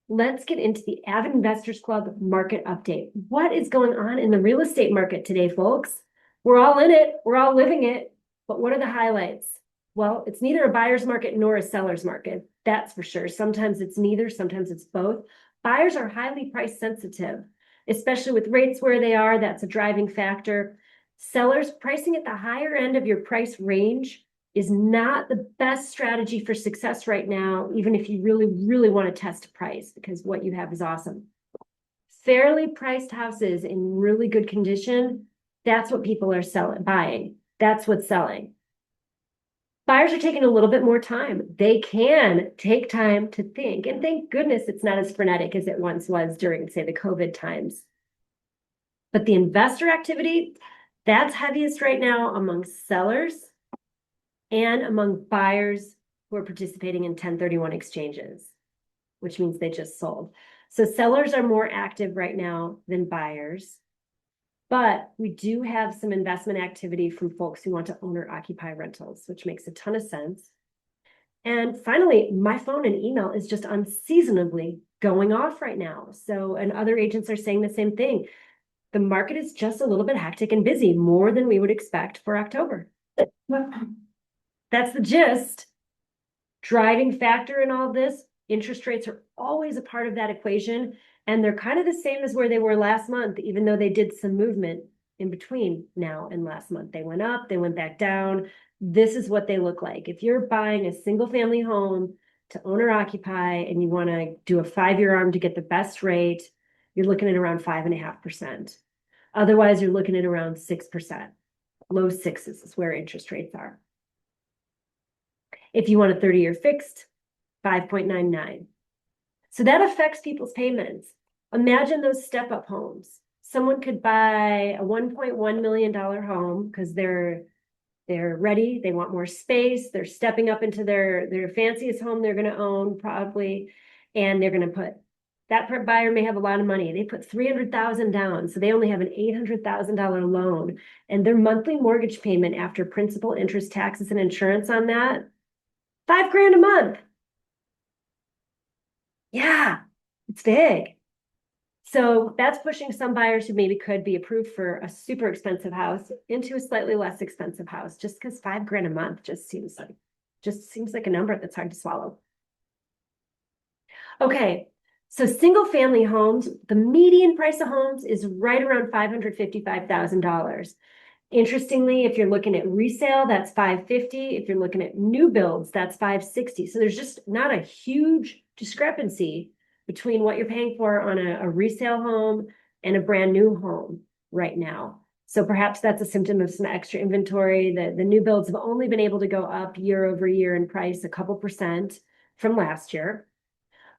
let's get into the AVID Investors Club market update. What is going on in the real estate market today, folks? We're all in it, we're all living it, but what are the highlights? Well, it's neither a buyer's market nor a seller's market, that's for sure. Sometimes it's neither, sometimes it's both. Buyers are highly price sensitive, especially with rates where they are. That's a driving factor. Sellers, pricing at the higher end of your price range is not the best strategy for success right now, even if you really, really want to test a price, because what you have is awesome. Fairly priced houses in really good condition, that's what people are buying. That's what's selling. Buyers are taking a little bit more time. They can take time to think. And thank goodness it's not as frenetic as it once was during, say, the COVID times. But the investor activity, that's heaviest right now among sellers and among buyers who are participating in 1031 exchanges, which means they just sold. So sellers are more active right now than buyers. But we do have some investment activity from folks who want to own or occupy rentals, which makes a ton of sense. And finally, my phone and email is just unseasonably going off right now. So, and other agents are saying the same thing. The market is just a little bit hectic and busy, more than we would expect for October. That's the gist. Driving factor in all of this, interest rates are always a part of that equation. And they're kind of the same as where they were last month, even though they did some movement in between now and last month. They went up, they went back down. This is what they look like. If you're buying a single family home to own or occupy and you want to do a 5-year ARM to get the best rate, you're looking at around 5.5%. Otherwise, you're looking at around 6%. Low sixes is where interest rates are. If you want a 30-year fixed, 5.99. So that affects people's payments. Imagine those step-up homes. Someone could buy a $1.1 million home because they're ready, they want more space, they're stepping up into their fanciest home they're going to own probably, and they're going to put, that buyer may have a lot of money. They put $300,000 down, so they only have an $800,000 loan, and their monthly mortgage payment after principal, interest, taxes, and insurance on that, $5,000 a month. Yeah, it's big. So that's pushing some buyers who maybe could be approved for a super expensive house into a slightly less expensive house, just because $5,000 a month just seems like a number that's hard to swallow. Okay, so single family homes, the median price of homes is right around $555,000. Interestingly, if you're looking at resale, that's $550,000. If you're looking at new builds, that's $560,000. So there's just not a huge discrepancy between what you're paying for on a resale home and a brand new home right now. So perhaps that's a symptom of some extra inventory. The new builds have only been able to go up year over year in price a couple percent from last year.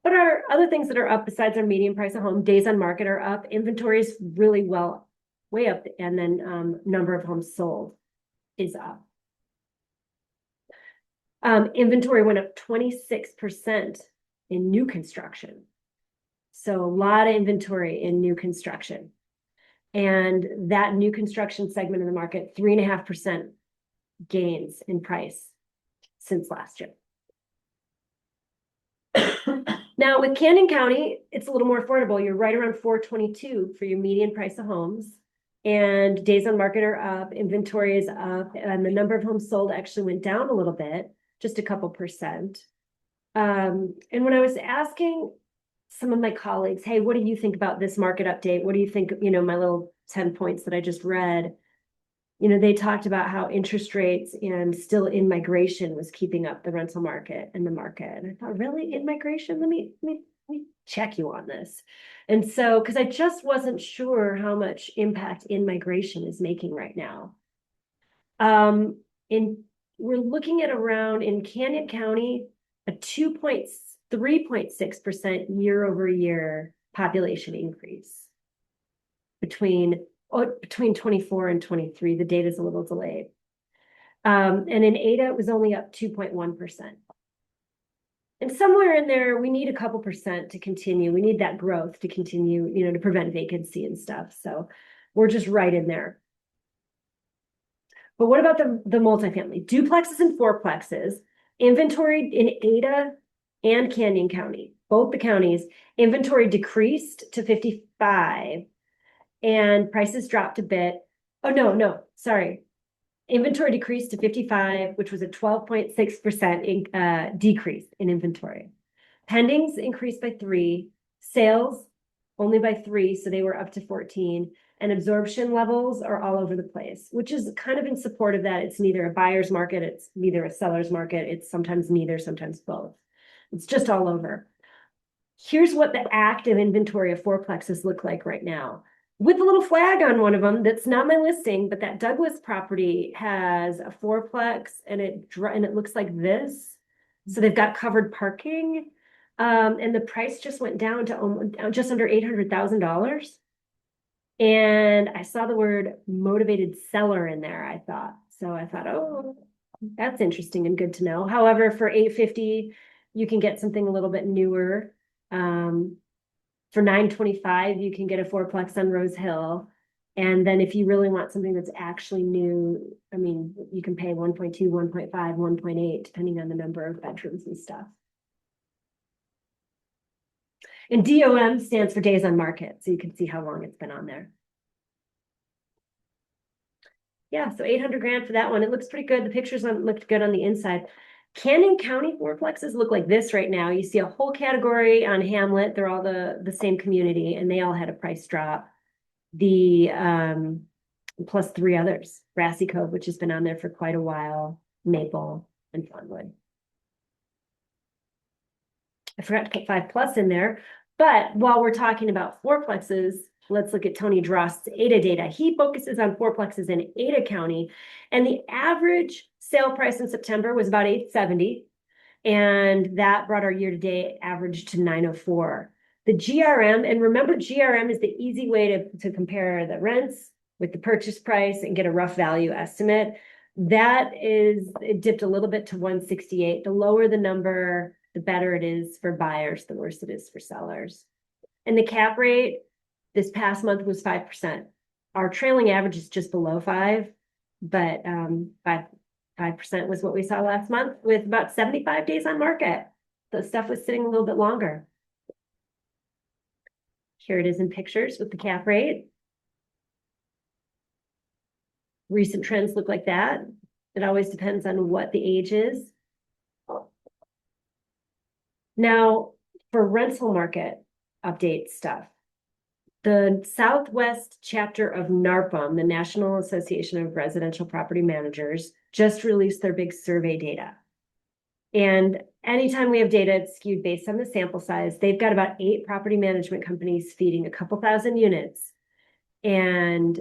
But our other things that are up besides our median price of home, days on market are up, inventory is really way up, and then number of homes sold is up. Inventory went up 26% in new construction. So a lot of inventory in new construction. And that new construction segment of the market, 3.5% gains in price since last year. Now with Canyon County, it's a little more affordable. You're right around $422 for your median price of homes. And days on market are up, inventory is up, and the number of homes sold actually went down a little bit, just a couple percent. And when I was asking some of my colleagues, hey, what do you think about this market update? What do you think, my little 10 points that I just read? They talked about how interest rates and still in-migration was keeping up the rental market and the market. And I thought, really, in-migration? Let me check you on this. And so, because I just wasn't sure how much impact in-migration is making right now. We're looking at around, in Canyon County, a 3.6% year over year population increase between 24 and 23. The data is a little delayed. And in Ada, it was only up 2.1%. And somewhere in there, we need a couple percent to continue. We need that growth to continue, to prevent vacancy and stuff. So we're just right in there. But what about the multifamily? Duplexes and fourplexes, inventory in Ada and Canyon County. both the counties. Inventory decreased to 55 and prices dropped a bit. Oh, no, sorry. Inventory decreased to 55, which was a 12.6% decrease in inventory. Pendings increased by 3, sales only by 3, so they were up to 14, and absorption levels are all over the place, which is kind of in support of that. It's neither a buyer's market, it's neither a seller's market, it's sometimes neither, sometimes both. It's just all over. Here's what the active inventory of fourplexes look like right now, with a little flag on one of them that's not my listing, but that Douglas property has a fourplex and it looks like this. So they've got covered parking. And the price just went down to just under $800,000. And I saw the word motivated seller in there, I thought. So I thought, oh, that's interesting and good to know. However, for $850, you can get something a little bit newer. For $925, you can get a fourplex on Rose Hill. And then if you really want something that's actually new, I mean, you can pay 1.2, 1.5, 1.8, depending on the number of bedrooms and stuff. And DOM stands for days on market, so you can see how long it's been on there. Yeah, so 800 grand for that one. It looks pretty good. The pictures looked good on the inside. Canyon County fourplexes look like this right now. You see a whole category on Hamlet. They're all the same community, and they all had a price drop. The plus 3 others, Brassy Cove, which has been on there for quite a while, Maple, and Fernwood. I forgot to put 5+ in there, but while we're talking about fourplexes, let's look at Tony Drost's Ada data. He focuses on fourplexes in Ada County, and the average sale price in September was about $870, and that brought our year-to-date average to $904. The GRM, and remember, GRM is the easy way to compare the rents with the purchase price and get a rough value estimate. It dipped a little bit to 168. The lower the number, the better it is for buyers, the worse it is for sellers. And the cap rate this past month was 5%. Our trailing average is just below 5, but 5% was what we saw last month with about 75 days on market. So stuff was sitting a little bit longer. Here it is in pictures with the cap rate. Recent trends look like that. It always depends on what the age is. Now, for rental market update stuff, the Southwest chapter of NARPM, the National Association of Residential Property Managers, just released their big survey data. And anytime we have data, it's skewed based on the sample size. They've got about 8 property management companies feeding a couple thousand units. And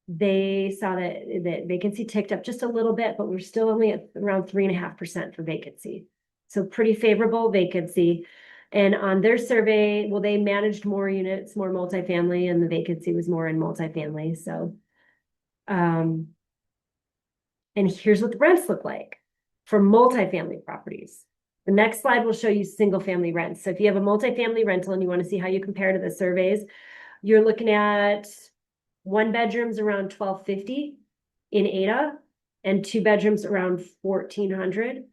they saw that vacancy ticked up just a little bit, but we're still only at around 3.5% for vacancy. So pretty favorable vacancy. And on their survey, well, they managed more units, more multifamily, and the vacancy was more in multifamily. So, and here's what the rents look like for multifamily properties. The next slide will show you single family rents. So if you have a multifamily rental and you want to see how you compare to the surveys, you're looking at 1 bedrooms around $1,250 in Ada, and 2 bedrooms around $1,400.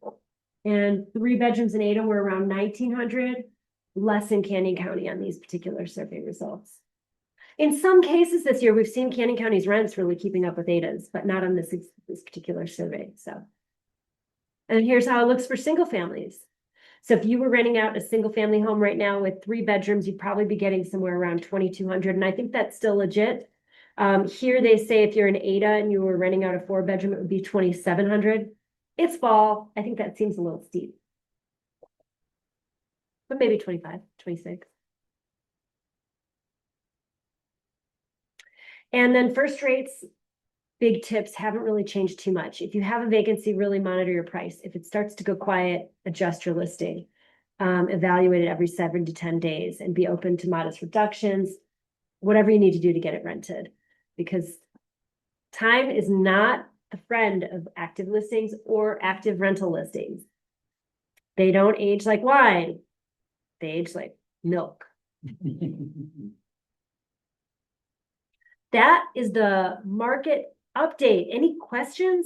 And 3 bedrooms in Ada were around $1,900, less in Canyon County on these particular survey results. In some cases this year, we've seen Canyon County's rents really keeping up with Ada's, but not on this particular survey. So, and here's how it looks for single families. So if you were renting out a single family home right now with 3 bedrooms, you'd probably be getting somewhere around $2,200, and I think that's still legit. Here they say if you're in Ada and you were renting out a 4-bedroom, it would be $2,700. It's fall. I think that seems a little steep. But maybe 25, 26. And then first rates, big tips haven't really changed too much. If you have a vacancy, really monitor your price. If it starts to go quiet, adjust your listing. Evaluate it every 7 to 10 days and be open to modest reductions, whatever you need to do to get it rented. Because time is not a friend of active listings or active rental listings. They don't age like wine. They age like milk. That is the market update. Any questions?